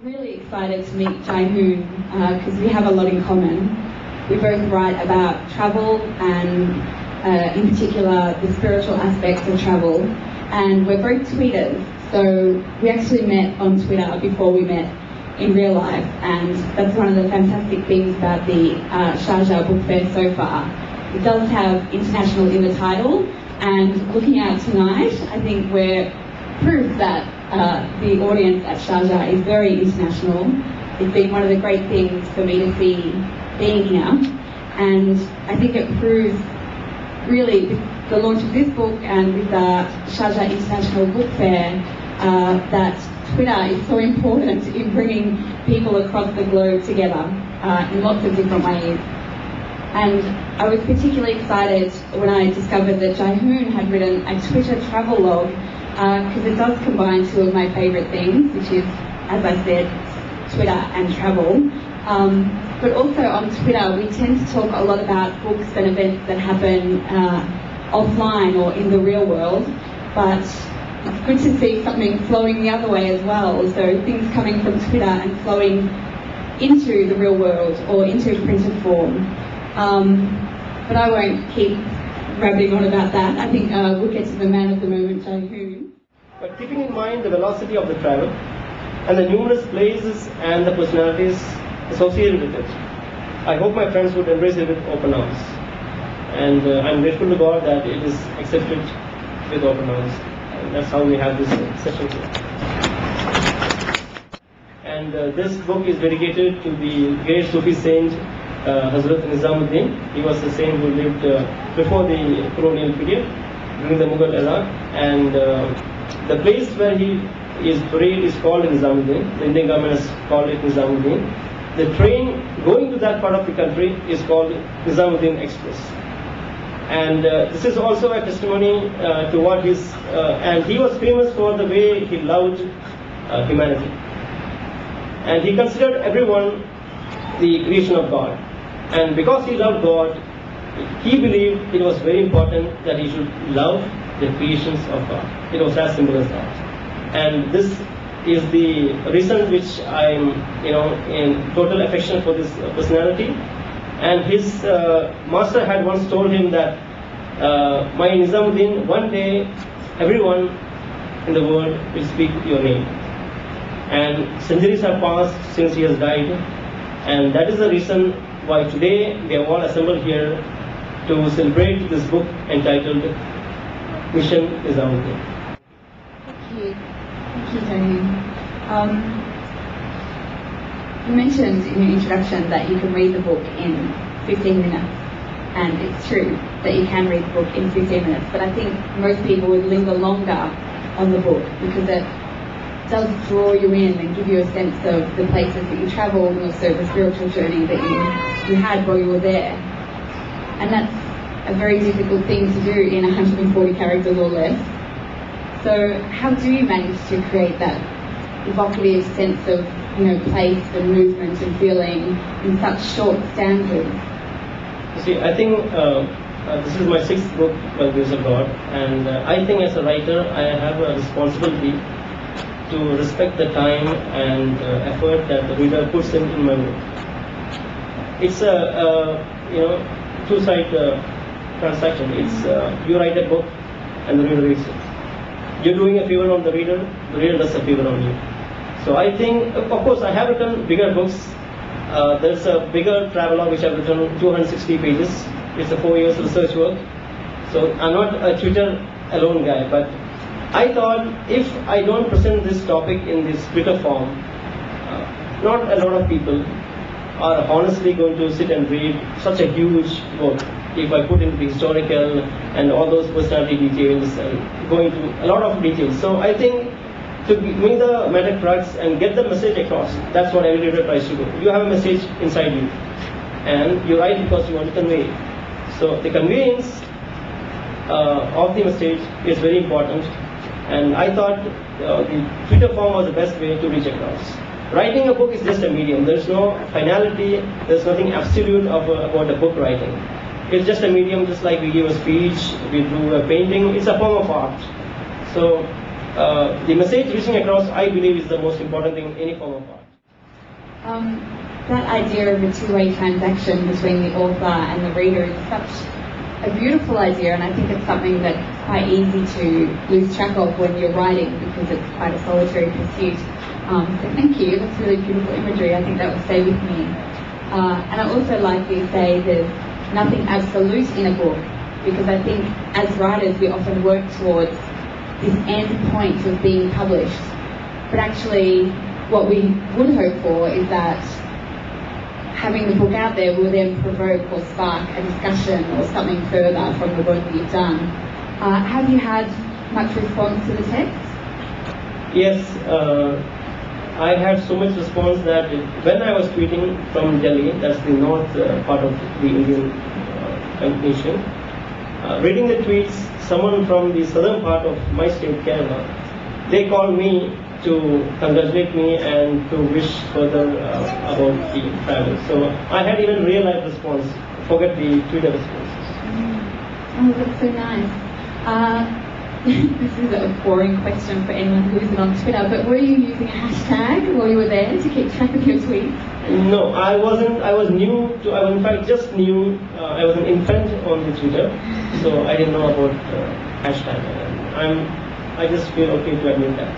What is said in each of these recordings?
really excited to meet Jaihoon because we have a lot in common. We both write about travel and in particular the spiritual aspects of travel, and we're both tweeters, so we actually met on Twitter before we met in real life, and that's one of the fantastic things about the Sharjah book fair so far. It does have international in the title, and looking out tonight, I think we're proof that the audience at Sharjah is very international. It's been one of the great things for me to see being here, and I think it proves really with the launch of this book and with the Sharjah International Book Fair that Twitter is so important in bringing people across the globe together in lots of different ways. And I was particularly excited when I discovered that Jaihoon had written a Twitter travel log, because it does combine two of my favourite things, which is, as I said, Twitter and travel. But also on Twitter, we tend to talk a lot about books and events that happen offline or in the real world, but it's good to see something flowing the other way as well. So things coming from Twitter and flowing into the real world or into printed form. But I won't keep rabbiting on about that. I think we'll get to the man of the moment, Jaihoon. But keeping in mind the velocity of the travel and the numerous places and the personalities associated with it, I hope my friends would embrace it with open arms. And I'm grateful to God that it is accepted with open arms. And that's how we have this session here. And this book is dedicated to the great Sufi saint Hazrat NIZAMUDDIN. He was the saint who lived before the colonial period, during the Mughal era. And the place where he is buried is called NIZAMUDDin. The Indian government has called it NIZAMUDDin. The train going to that part of the country is called NIZAMUDDin Express. And this is also a testimony to what his, and he was famous for the way he loved humanity. And he considered everyone the creation of God. And because he loved God, he believed it was very important that he should love the creations of God. It was as simple as that. And this is the reason which I'm, in total affection for this personality. And his master had once told him that, my NIZAMUDDin, one day everyone in the world will speak your name. And centuries have passed since he has died. And that is the reason why today we have all assembled here to celebrate this book entitled Mission NIZAMUDDin. Thank you. Thank you, Jaihoon. You mentioned in your introduction that you can read the book in 15 minutes, and it's true that you can read the book in 15 minutes, but I think most people would linger longer on the book because it does draw you in and give you a sense of the places that you travel and also the spiritual journey that you had while you were there. And that's a very difficult thing to do in 140 characters or less. So how do you manage to create that evocative sense of place and movement and feeling in such short stanzas? You see, I think this is my 6th book, by the grace of God, and I think as a writer I have a responsibility to respect the time and effort that the reader puts in my work. It's a two-side transaction. It's you write a book and the reader reads it. You're doing a favor on the reader does a favor on you. So I think, of course, I have written bigger books. There's a bigger travelogue which I've written 260 pages. It's a 4 years research work. So I'm not a Twitter alone guy, but I thought if I don't present this topic in this Twitter form, not a lot of people are honestly going to sit and read such a huge book if I put into the historical and all those personality details and go into a lot of details. So I think to bring the meta crux and get the message across, that's what every reader tries to do. You have a message inside you and you write because you want to convey it. So the conveyance of the message is very important, and I thought the Twitter form was the best way to reach across. Writing a book is just a medium. There's no finality, there's nothing absolute about a book writing. It's just a medium, just like we give a speech, we do a painting, it's a form of art. So the message reaching across, I believe, is the most important thing in any form of art. That idea of a two-way transaction between the author and the reader is such a beautiful idea, and I think it's something that's quite easy to lose track of when you're writing because it's quite a solitary pursuit. So thank you, that's really beautiful imagery. I think that will stay with me. And I also like that you say there's nothing absolute in a book, because I think as writers we often work towards this end point of being published, but actually what we would hope for is that having the book out there will then provoke or spark a discussion or something further from the work that you've done. Have you had much response to the text? Yes, I had so much response that when I was tweeting from Delhi, that's the north part of the Indian nation, reading the tweets, someone from the southern part of my state, Kerala, they called me to congratulate me and to wish further about the travel. So I had even real life response, forget the Twitter responses. Oh, that's so nice. This is a boring question for anyone who isn't on Twitter, but were you using a hashtag while you were there to keep track of your tweets? No, I wasn't. I was new to, I was in fact just new, I was an infant on the Twitter, so I didn't know about hashtag. I just feel okay to admit that.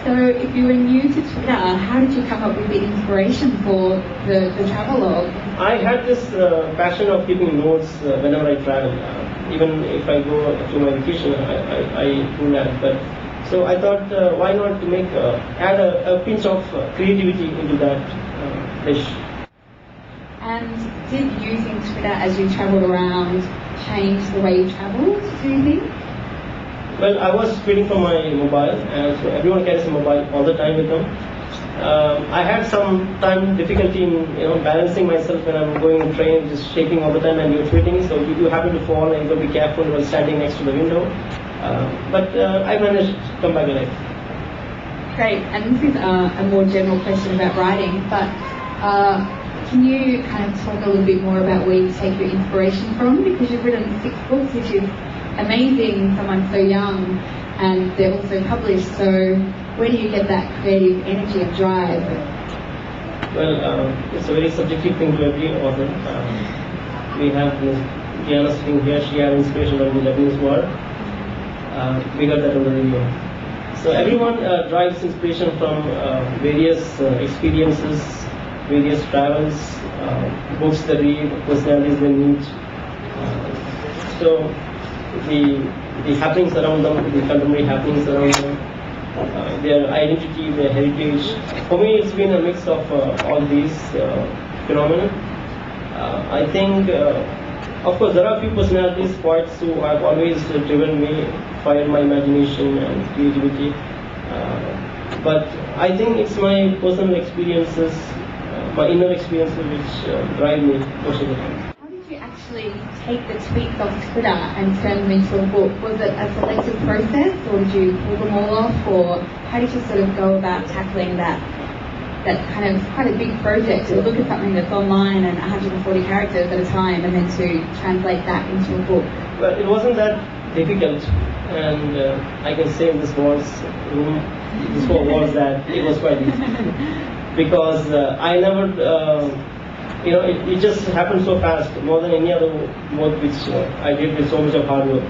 So if you were new to Twitter, how did you come up with the inspiration for the travelogue? I had this passion of keeping notes whenever I travel. Even if I go to my vacation, I do that. But so I thought, why not to make add a pinch of creativity into that dish. And did using Twitter as you travelled around change the way you travelled, do you think? Well, I was tweeting from my mobile, and so everyone carries a mobile all the time with them. I had some time difficulty in balancing myself when I'm going in train, just shaking all the time, and you're tweeting, so you happen to fall and you've got to be careful while standing next to the window. But I managed to come back alive. Great, and this is a more general question about writing, but can you kind of talk a little bit more about where you take your inspiration from? Because you've written 6 books, which is amazing, someone so young, and they're also published, so where do you get that creative energy and drive? Well, it's a very subjective thing to every author. We have Ms. Diana sitting here, she had inspiration from the Lebanese war. We got that on the radio. So everyone derives inspiration from various experiences, various travels, books they read, personalities they meet. So the happenings around them, the contemporary happenings around them, their identity, their heritage. For me, it's been a mix of all these phenomena. I think, of course, there are a few personalities, poets who have always driven me, fired my imagination and creativity. But I think it's my personal experiences, my inner experiences, which drive me most of the time. Did you actually take the tweets off Twitter and turn them into a book? Was it a selective process, or did you pull them all off, or how did you sort of go about tackling that kind of quite a big project, to look at something that's online and 140 characters at a time and then to translate that into a book? Well, it wasn't that difficult, and I can say in this room, these 4 walls, that it was quite easy. Because I never it just happened so fast, more than any other work which I did with so much of hard work.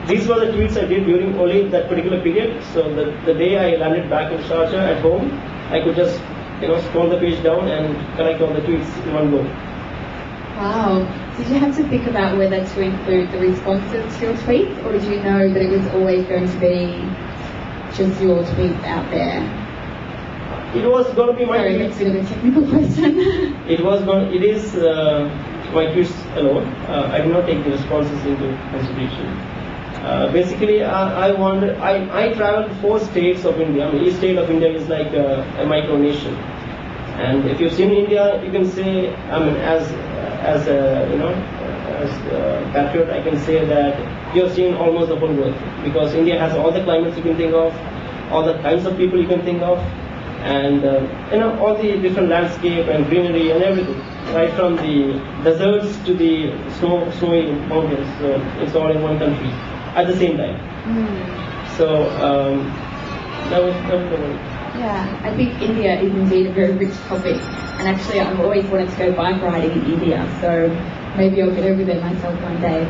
These were the tweets I did during only that particular period. So the day I landed back in Sharjah at home, I could just scroll the page down and collect all the tweets in one go. Wow. Did you have to think about whether to include the responses to your tweets, or did you know that it was always going to be just your tweets out there? It was going to be my Sorry, tweets. that's a bit of a technical question. It is my tweets alone. I did not take the responses into consideration. Basically, I traveled 4 states of India. I mean, each state of India is like a micronation. And if you've seen India, you can say, I mean, as a patriot, I can say that you have seen almost the whole world, because India has all the climates you can think of, all the kinds of people you can think of, and all the different landscape and greenery and everything, right from the deserts to the snowy mountains. So it's all in one country at the same time. So that was the one. Yeah, I think India is indeed a very rich topic, and actually I've always wanted to go bike riding in India, so maybe I'll get over there myself one day.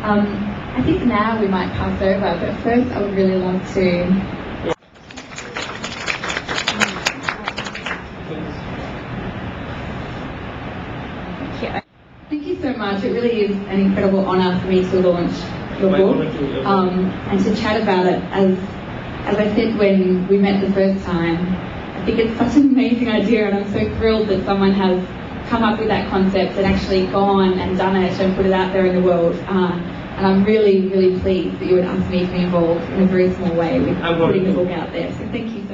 I think now we might pass over, but first I would really love to... Thank you so much. It really is an incredible honour for me to launch your book and to chat about it. As I said when we met the first time, I think it's such an amazing idea, and I'm so thrilled that someone has come up with that concept and actually gone and done it and put it out there in the world. And I'm really, really pleased that you would ask me to be involved in a very small way with putting the book out there. So thank you.